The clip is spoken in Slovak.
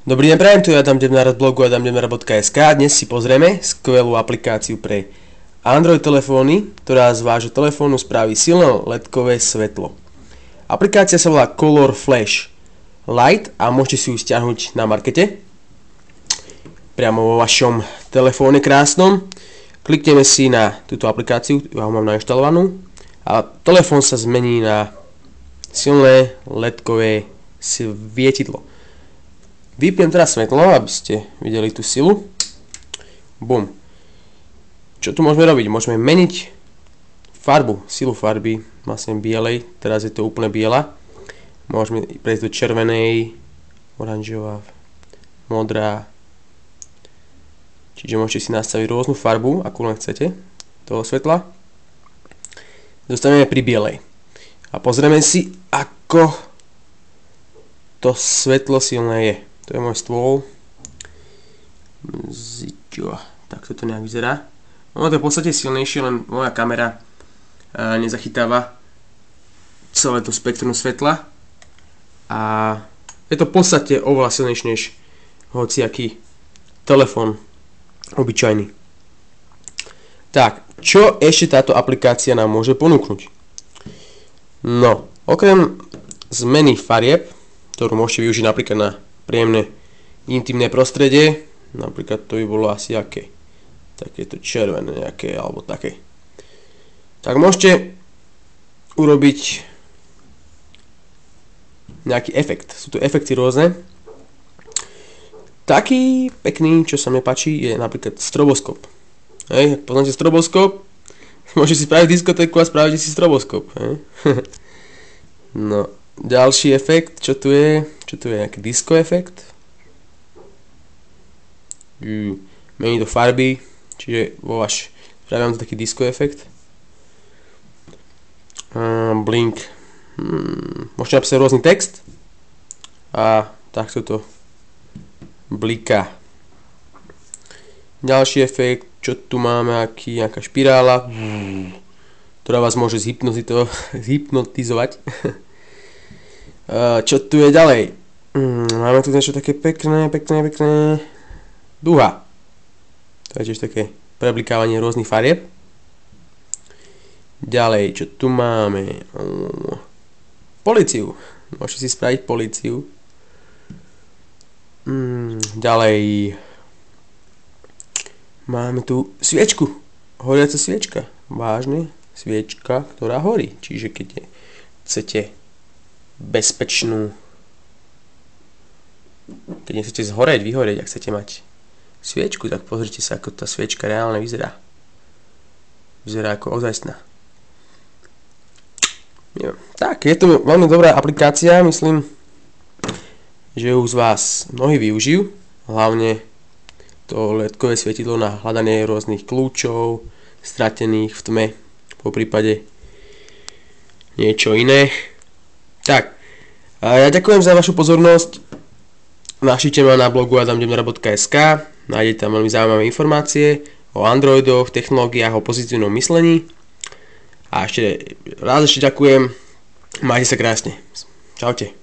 Dobrý deň, prajem, tu je Adam Demnár z blogu adamdemnar.sk. Dnes si pozrieme skvelú aplikáciu pre Android telefóny, ktorá z vášho telefónu spraví silné ledkové svetlo. Aplikácia sa volá Color Flash Light a môžete si ju stiahnuť na markete priamo vo vašom telefóne krásnom. Klikneme si na túto aplikáciu, ja ho mám nainštalovanú a telefón sa zmení na silné ledkové svietidlo. Vypnem teraz svetlo, aby ste videli tú silu. Bum. Čo tu môžeme robiť? Môžeme meniť farbu, silu farby, vlastne bielej, teraz je to úplne biela. Môžeme prejsť do červenej, oranžová, modrá. Čiže môžete si nastaviť rôznu farbu, akú len chcete, toho svetla. Zostaneme pri bielej. A pozrieme si, ako to svetlo silné je. To je môj stôl. Tak toto nejak vyzerá. Ono to je v podstate silnejšie, len moja kamera nezachytáva celé to spektrum svetla. A je to v podstate oveľa silnejšie než hociaký telefón obyčajný. Tak, čo ešte táto aplikácia nám môže ponúknuť? No, okrem zmeny farieb, ktorú môžete využiť napríklad na príjemné intimné prostredie, napríklad to by bolo asi aké, takéto červené nejaké, alebo také. Tak môžete urobiť nejaký efekt. Sú tu efekty rôzne. Taký pekný, čo sa mi páči, je napríklad stroboskop. Hej, ak poznáte stroboskop, môžete si spraviť diskotéku a spravíte si stroboskop. Hej. No, ďalší efekt, čo tu je? Čo tu je? Nejaký disco efekt? Mení to farby, čiže spravím to taký disco efekt. Blink. Môžete napísať rôzny text a takto to bliká. Ďalší efekt, čo tu máme, nejaká špirála, ktorá vás môže zhypnotizovať. Čo tu je ďalej? Máme tu niečo také pekné. Duha. To je tiež také preblikávanie rôznych farieb. Ďalej, čo tu máme? Políciu. Môžete si spraviť políciu. Ďalej. Máme tu sviečku. Horiaca sviečka. Vážne, sviečka, ktorá horí. Čiže keď chcete bezpečnú, keď nechcete vyhoreť, ak chcete mať sviečku, tak pozrite sa, ako tá sviečka reálne vyzerá. Vyzerá ako ozajstná. Tak, je to veľmi dobrá aplikácia, myslím, že ju z vás mnohí využijú, hlavne to ledkové svietidlo na hľadanie rôznych kľúčov, stratených v tme, poprípade niečo iné. Tak, ja ďakujem za vašu pozornosť. Navštívte ma na blogu adamdemnar.sk, nájdete tam veľmi zaujímavé informácie o Androidoch, technológiách, o pozitívnom myslení. A ešte raz ďakujem. Majte sa krásne. Čaute.